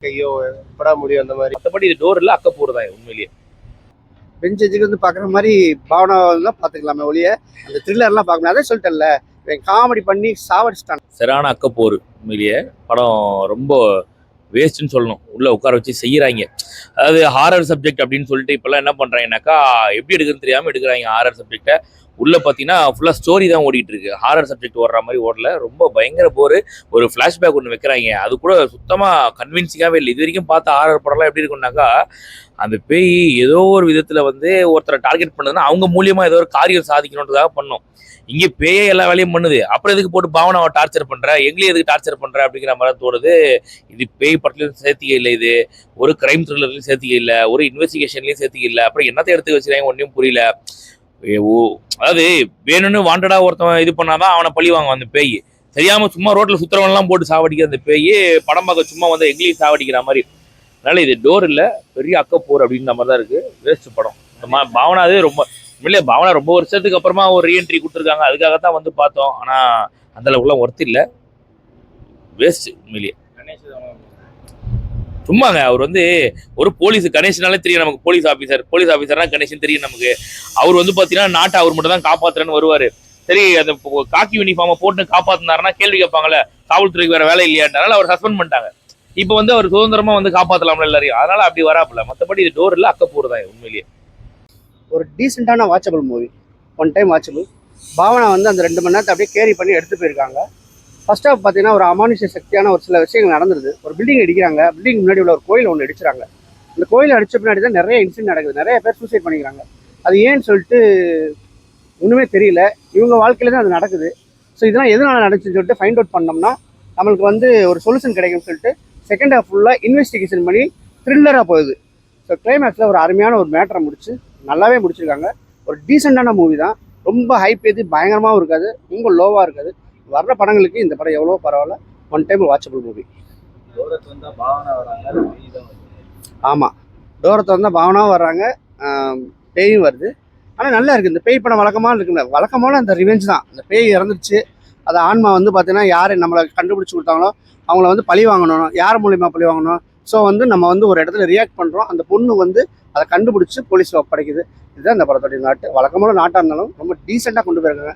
கையோ பட முடியும் அந்த மாதிரி. மற்றபடி இது டோர் இல்லை, அக்கப்பூர் தான் உண்மையிலேயே. பெஞ்ச் எஜுக்கு வந்து பார்க்குற மாதிரி பாவனாவெல்லாம் பார்த்துக்கலாமே ஒழிய அந்த த்ரில்லர்லாம் பார்க்க முடியாது. அதே சொல்லிட்டேன்ல, காமெடி பண்ணி சாவடிச்சிட்டாங்க. சரியான அக்கப்போர் உண்மையிலேயே. படம் ரொம்ப வேஸ்ட்னு சொல்லணும். உள்ள உட்கார வச்சு செய்யறாங்க. அதாவது ஹாரர் சப்ஜெக்ட் அப்படின்னு சொல்லிட்டு இப்பெல்லாம் என்ன பண்றாங்கன்னாக்கா, எப்படி எடுக்குன்னு தெரியாம எடுக்கிறாங்க ஹாரர் சப்ஜெக்டை. உள்ள பார்த்தீங்கன்னா ஃபுல்லாக ஸ்டோரி தான் ஓடிட்டு இருக்கு. ஹாரர் சப்ஜெக்ட் ஓடுற மாதிரி ஓடல. ரொம்ப பயங்கர போர். ஒரு ஃப்ளாஷ்பேக் ஒன்று வைக்கிறாங்க, அது கூட சுத்தமாக கன்வின்சிங்காகவே இல்லை. இது வரைக்கும் பார்த்த ஹாரர் படம்லாம் எப்படி இருக்குன்னாக்கா, அந்த பேய் ஏதோ ஒரு விதத்தில் வந்து ஒருத்தரை டார்கெட் பண்ணுதுன்னா அவங்க மூலியமா ஏதோ ஒரு காரியம் சாதிக்கணுன்றதாக பண்ணோம். இங்கே பேயே எல்லா வேலையும் பண்ணுது. அப்புறம் எதுக்கு போட்டு பாவனாவை டார்ச்சர் பண்ற, எங்களையும் எதுக்கு டார்ச்சர் பண்ற அப்படிங்கிற மாதிரி தோணுது. இது பேய் படத்துலையும் சேர்த்திக்க இல்லை, இது ஒரு கிரைம் த்ரில்லர்லையும் சேர்த்திக்க இல்லை, ஒரு இன்வெஸ்டிகேஷன்லையும் சேர்த்திக்க இல்லை. அப்புறம் என்னத்தை எடுத்து வச்சுருக்காங்க ஒன்றும் புரியல. அதாவது வேணும்னு வாண்டடா ஒருத்தன் இது பண்ணாதான் அவனை பழி வாங்க அந்த பேய். தெரியாம சும்மா ரோட்ல சுத்திரவெல்லாம் போட்டு சாவடிக்கிற அந்த பேய் படம் பார்க்க சும்மா வந்து எங்களையும் சாவடிக்கிற மாதிரி. அதனால இது டோர் இல்லை, பெரிய அக்கப்போர் அப்படின்ற மாதிரி தான் இருக்கு. வேஸ்ட் படம். பாவனாவே ரொம்ப இல்லையா, பாவனா ரொம்ப வருஷத்துக்கு அப்புறமா ஒரு ரீஎன்ட்ரி கொடுத்துருக்காங்க. அதுக்காகத்தான் வந்து பார்த்தோம். ஆனா அந்த அளவுக்குலாம் ஒர்த் இல்லை, வேஸ்ட் உண்மையிலேயே. சும்மாங்க அவர் வந்து ஒரு போலீஸ், கணேஷனாலே தெரியும் நமக்கு. போலீஸ் ஆஃபீஸர்னா கணேஷன் தெரியும் நமக்கு. அவர் வந்து பார்த்தீங்கன்னா நாட்டை அவர் மட்டும் தான் காப்பாத்துறேன்னு வருவார். சரி, அந்த காக்கி யூனிஃபார்மை போட்டு காப்பாத்தினாருன்னா கேள்வி கேட்பாங்கல்ல, காவல்துறைக்கு வேற வேலை இல்லையான்றனால அவர் சஸ்பெண்ட் பண்ணிட்டாங்க. இப்போ வந்து அவர் சுதந்திரமா வந்து காப்பாற்றலாம்ல எல்லாரையும். அதனால அப்படி வராப்புல. மற்றபடி இது டோர் இல்லை, அக்கப்பூர் தான் உண்மையிலேயே. ஒரு டீசெண்டான watchable movie, one time watchable. Bhavana வந்து அந்த 2 மணி நேரத்தை அப்படியே கேரி பண்ணி எடுத்து போயிருக்காங்க. ஃபர்ஸ்ட் ஆஃப் பார்த்தீங்கன்னா ஒரு அமானுஷ சக்தியான ஒரு சில விஷயங்கள் நடந்துருது. ஒரு பில்டிங் இடிக்கிறாங்க, பில்டிங் முன்னாடி உள்ள ஒரு கோயில் ஒன்று அடிச்சுறாங்க. இந்த கோயில் அடிச்ச பின்னாடி தான் நிறைய இன்சிடென்ட் நடக்குது. நிறைய பேர் சூசைட் பண்ணிக்கிறாங்க. அது ஏன்னு சொல்லிட்டு ஒன்றுமே தெரியல. இவங்க வாழ்க்கையில தான் அது நடக்குது. ஸோ இதெல்லாம் எதனால நடந்துச்சுன்னு சொல்லிட்டு ஃபைண்ட் அவுட் பண்ணோம்னா நம்மளுக்கு வந்து ஒரு சொல்யூஷன் கிடைக்கும்னு சொல்லிட்டு செகண்ட் ஹாஃப் ஃபுல்லாக இன்வெஸ்டிகேஷன் பண்ணி த்ரில்லராக போகுது. ஸோ கிளைமேக்ஸில் ஒரு அருமையான ஒரு மேட்டரை முடிச்சு நல்லாவே முடிச்சிருக்காங்க. ஒரு டீசெண்டான மூவி தான். ரொம்ப ஹைப் ஏற்றி பயங்கரமாகவும் இருக்காது, ரொம்ப லோவாக இருக்காது. வர்ற படங்களுக்கு இந்த படம் எவ்வளோ பரவாயில்ல, ஒன் டைம் வாட்சபிள் மூவி. ஆமாம், டோரத்தை வந்தால் பாவனாவும் வர்றாங்க, பேயும் வருது. ஆனால் நல்லா இருக்குது. இந்த பேய் படம் வழக்கமாக இருக்குல்ல, வழக்கமான அந்த ரிவெஞ்ச் தான். இந்த பேய் இறந்துருச்சு, அது ஆன்மா வந்து பார்த்தீங்கன்னா யார் நம்மளை கண்டுபிடிச்சி கொடுத்தாங்களோ அவங்கள வந்து பழி வாங்கணும். யார் மூலியமா பழி வாங்கணும்? ஸோ வந்து நம்ம வந்து ஒரு இடத்துல ரியாக்ட் பண்ணுறோம், அந்த பொண்ணு வந்து அதை கண்டுபிடிச்சி போலீஸில் ஒப்படைக்குது. இதுதான் இந்த படத்தோடைய நாட்டு. வழக்கமான நாட்டாக இருந்தாலும் ரொம்ப டீசெண்டாக கொண்டு போயிருக்காங்க.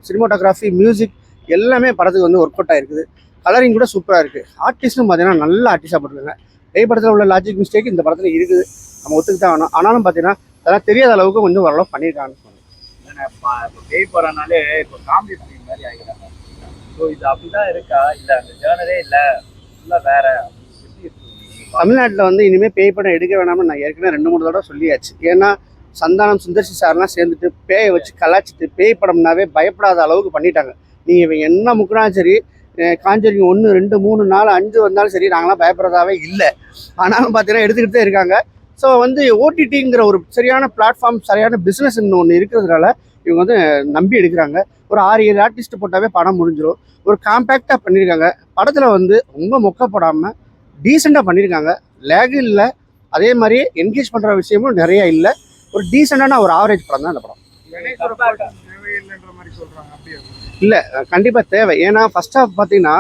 சினிமாட்டோகிராஃபி, மியூசிக் எல்லாமே படத்துக்கு வந்து ஒர்க் அவுட் ஆகிருக்குது. கலரிங் கூட சூப்பராக இருக்குது. ஆர்டிஸ்ட்டும் பார்த்தீங்கன்னா நல்ல ஆர்டிஸ்டாக போட்டுருக்காங்க. பேய் படத்தில் உள்ள லாஜிக் மிஸ்டேக் இந்த படத்தில் இருக்குது, நம்ம ஒத்துக்கு தான் வேணும். ஆனாலும் பார்த்தீங்கன்னா அதெல்லாம் தெரியாத அளவுக்கு கொஞ்சம் ஓரளவு பண்ணியிருக்காங்கன்னு சொன்னேன். பேய் படம்னாலே இப்போ காமெடி ஃபிலிம் மாதிரி ஆகிடுறாங்க. ஸோ இது அப்படிதான் இருக்கா, இல்லை அந்த ஜேர்னரே இல்லை ஃபுல்லாக வேற? தமிழ்நாட்டில் வந்து இனிமேல் பேய் படம் எடுக்க வேணாம்னு நான் ஏற்கனவே 2-3 தடவை சொல்லியாச்சு. ஏன்னா சந்தானம், சுந்தர்சி சார்லாம் சேர்ந்துட்டு பேயை வச்சு கலாச்சிட்டு பேய் படம்னாவே பயப்படாத அளவுக்கு பண்ணிட்டாங்க. நீங்கள் இவங்க என்ன முக்கினாலும் சரி, காஞ்சரிங் 1, 2, 3, 4, 5 வந்தாலும் சரி, நாங்களாம் பயப்படுறதாவே இல்லை. ஆனாலும் பார்த்தீங்கன்னா எடுத்துக்கிட்டு தான் இருக்காங்க. ஸோ வந்து ஓடிடிங்கிற ஒரு சரியான பிளாட்ஃபார்ம், சரியான பிஸ்னஸ் ஒன்று இருக்கிறதுனால இவங்க வந்து நம்பி எடுக்கிறாங்க. ஒரு 6-7 ஆர்டிஸ்ட் போட்டாவே படம் முடிஞ்சிடும். ஒரு காம்பேக்டாக பண்ணியிருக்காங்க. படத்தில் வந்து ரொம்ப மொக்கப்படாமல் டீசெண்டாக பண்ணியிருக்காங்க. லேக் இல்லை, அதே மாதிரி என்கேஜ் பண்ணுற விஷயமும் நிறைய இல்லை. ஒரு டீசெண்டான ஒரு ஆவரேஜ் படம் தான் இந்த படம். இல்லை, கண்டிப்பாக தேவை. ஏன்னா ஃபர்ஸ்ட் ஹாஃப் பார்த்தீங்கன்னா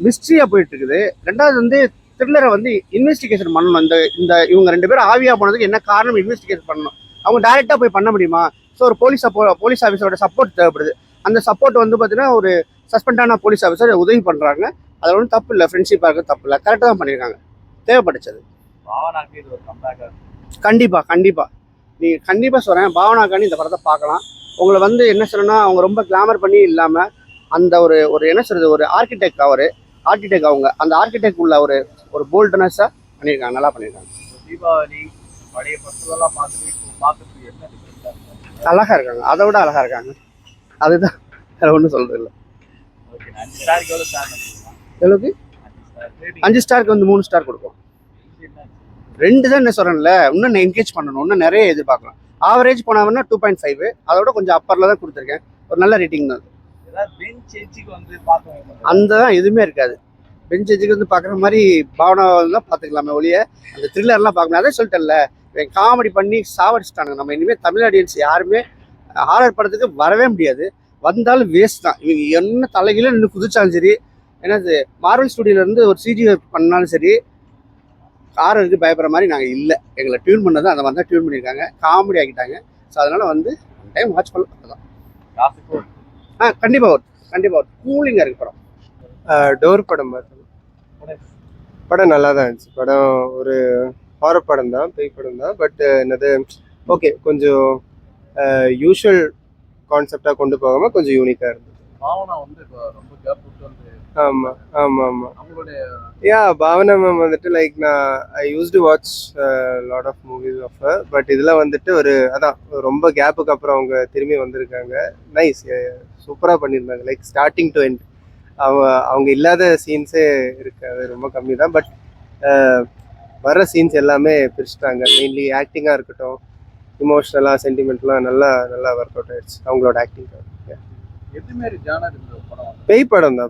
மிஸ்ட்ரியாக போயிட்டு இருக்குது. ரெண்டாவது வந்து த்ரில்லரை வந்து இன்வெஸ்டிகேஷன் பண்ணணும். இந்த இவங்க 2 பேரும் ஆவியாக போனதுக்கு என்ன காரணம் இன்வெஸ்டிகேஷன் பண்ணணும். அவங்க டைரெக்டாக போய் பண்ண முடியுமா? ஸோ ஒரு போலீஸ் ஆஃபீஸரோட சப்போர்ட் தேவைப்படுது. அந்த சப்போர்ட் வந்து பார்த்தீங்கன்னா ஒரு சஸ்பெண்டான போலீஸ் ஆஃபீஸர் உதவி பண்ணுறாங்க. அதில் ஒன்றும் தப்பு இல்லை, ஃப்ரெண்ட்ஷிப்பாக இருக்க தப்பு இல்லை, கரெக்டாக தான் பண்ணியிருக்காங்க. தேவைப்பட்டுச்சது. கண்டிப்பாக நீங்கள் கண்டிப்பாக சொல்கிறேன், பாவனாக்காண்டி இந்த படத்தை பார்க்கலாம். உங்களை வந்து என்ன சொல்லணும்னா, அவங்க ரொம்ப கிளாமர் பண்ணி இல்லாமல் அந்த ஒரு என்ன சொல்கிறது, ஒரு ஆர்கிடெக்ட் அவங்க அந்த ஆர்கிடெக்ட் உள்ள ஒரு போல்ட்னஸாக பண்ணியிருக்காங்க, நல்லா பண்ணியிருக்காங்க. தீபாவளி பழைய படத்தெல்லாம் பார்த்துட்டு என்ன அழகாக இருக்காங்க, அதை விட அழகாக இருக்காங்க. அதுதான் வேறு ஒன்றும் சொல்கிறது இல்லை. எவ்வளோக்கு 5 ஸ்டாருக்கு வந்து 3 ஸ்டார் கொடுப்போம். 2 தான் என்ன சொல்கிறேன்ல, இன்னும் என்கேஜ் பண்ணணும், இன்னும் நிறைய எதிர்பார்க்கலாம். ஆவரேஜ் போனாங்கன்னா 2.5, அதோட கொஞ்சம் அப்பரில் தான் கொடுத்துருக்கேன். ஒரு நல்ல ரேட்டிங் தான். அந்த தான் எதுவுமே இருக்காது. பெஞ்ச் எஜுக்கு வந்து பார்க்குற மாதிரி பாவனாவெல்லாம் பார்த்துக்கலாமே ஒழிய அந்த த்ரில்லர்லாம் பார்க்கணும். அதே சொல்லிட்டேன்ல, காமெடி பண்ணி சாவடிச்சிட்டானுங்க. நம்ம இனிமேல் தமிழ் ஆடியன்ஸ் யாருமே ஹாரர் படத்துக்கு வரவே முடியாது. வந்தாலும் வேஸ்ட் தான். இவங்க என்ன தலைகீழ நின்று குதிச்சாலும் சரி, என்னது மார்வல் ஸ்டுடியோலேருந்து ஒரு சிஜி ஒர்க் பண்ணாலும் சரி, ஹாரருக்கு பயப்படுற மாதிரி நாங்கள் இல்லை. எங்களை டியூன் பண்ணது அந்த மாதிரி தான் டியூன் பண்ணியிருக்காங்க, காமெடி ஆக்கிட்டாங்க. ஸோ அதனால் வந்து டைம் வாட்ச் பண்ணலாம். அதுதான். கண்டிப்பாக ஒரு கூலிங்காக இருக்கு படம். டோர் படம் பார்த்தோம். படம் நல்லா தான் இருந்துச்சு. படம் ஒரு ஹாரர் படம் தான், பேய் படம் தான். பட் என்னது ஓகே, கொஞ்சம் யூஷுவல் கான்செப்டாக கொண்டு போகாமல் கொஞ்சம் யூனிக்காக இருந்தது. பாவனா வந்து இப்போ ரொம்ப கேப் விட்டு வந்து ஆமாம் ஆமாம் ஆமாம். அவங்களுடைய பாவனா மேம் வந்துட்டு லைக் நான் I use to watch lot of movies of but இதில் வந்துட்டு ஒரு அதான் ரொம்ப கேப்புக்கு அப்புறம் அவங்க திரும்பி வந்திருக்காங்க. நைஸ், சூப்பராக பண்ணியிருந்தாங்க. லைக் ஸ்டார்டிங் டு எண்ட் அவங்க இல்லாத சீன்ஸே இருக்கு, அது ரொம்ப கம்மி தான். பட் வர்ற சீன்ஸ் எல்லாமே பிரிச்சுட்டாங்க. மெயின்லி ஆக்டிங்காக இருக்கட்டும், இமோஷ்னலாக சென்டிமெண்ட்லாம் நல்லா ஒர்க் அவுட் ஆயிடுச்சு அவங்களோட ஆக்டிங். எது மாதிரி ஜானர் இந்த படம் வந்து பேய் படம் தான்.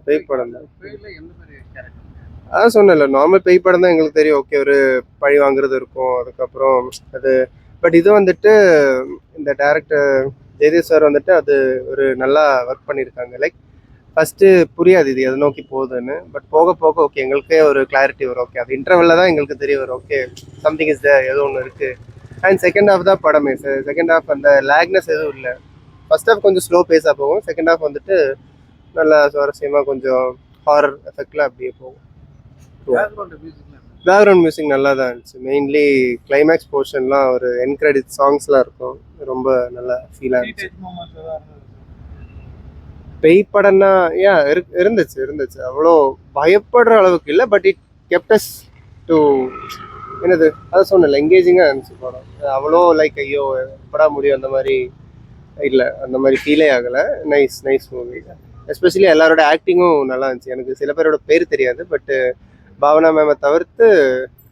பேய்ல எந்த மாதிரி கேரக்டர்? அதான் சொன்னேன்ல, நார்மல் பேய் படம் தான் எங்களுக்கு தெரியும். ஓகே, ஒரு பழி வாங்குறது இருக்கும், அதுக்கப்புறம் அது. பட் இது வந்துட்டு இந்த டேரக்டர் ஜெயதேவ் சார் வந்துட்டு அது ஒரு நல்லா ஒர்க் பண்ணியிருக்காங்க. லைக் ஃபஸ்ட்டு புரியாது இது எதை நோக்கி போகுதுன்னு, பட் போக போக ஓகே எங்களுக்கே ஒரு கிளாரிட்டி வரும். ஓகே, அது இன்டர்வெல்ல தான் எங்களுக்கு தெரிய வரும். ஓகே, சம்திங் இஸ் தேர், ஏதோ ஒன்று இருக்குது. அண்ட் செகண்ட் ஹாஃப் தான் படமே. செகண்ட் ஹாஃப் அந்த லேக்னஸ் எதுவும் இல்லை. ஃபர்ஸ்ட் ஹாஃப் கொஞ்சம் ஸ்லோ பேஸாக போகும், செகண்ட் ஹாஃப் வந்துட்டு நல்லா சுவாரஸ்யமாக கொஞ்சம் ஹாரர் எஃபெக்டில் அப்படியே போகும். பேக்ரவுண்ட் மியூசிக் நல்லா தான் இருந்துச்சு. மெயின்லி கிளைமேக்ஸ் போர்ஷன்லாம் ஒரு என் கிரெடிட் சாங்ஸ்லாம் இருக்கும், ரொம்ப நல்லா ஃபீலாக இருந்துச்சு. பேய் படம்னா இருந்துச்சு. அவ்வளோ பயப்படுற அளவுக்கு இல்லை, பட் இட் கெப்டஸ் டு என்னது அதை சொன்னல, எங்கேஜிங்காக இருந்துச்சு படம். அவ்வளோ லைக் ஐயோ எப்படா முடியும் அந்த மாதிரி இல்லை, அந்த மாதிரி ஃபீலே ஆகலை. Nice movie. எஸ்பெஷலி எல்லாரோட ஆக்டிங்கும் நல்லா இருந்துச்சு. எனக்கு சில பேரோட பேர் தெரியாது, பட்டு பாவனா மேமை தவிர்த்து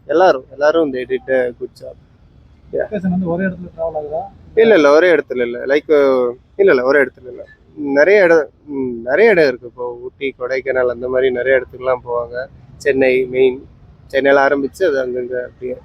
எல்லாரும் இந்த எடிட் குட் ஜாப். ஒரே இடத்துல டிராவல் ஆகுதா? இல்லை ஒரே இடத்துல இல்லை. லைக் இல்லை ஒரே இடத்துல இல்லை. நிறைய இடம் இருக்குது. இப்போ ஊட்டி, கொடைக்கானல் அந்த மாதிரி நிறைய இடத்துக்குலாம் போவாங்க. சென்னையில் ஆரம்பித்து அது அங்கங்கே அப்படியே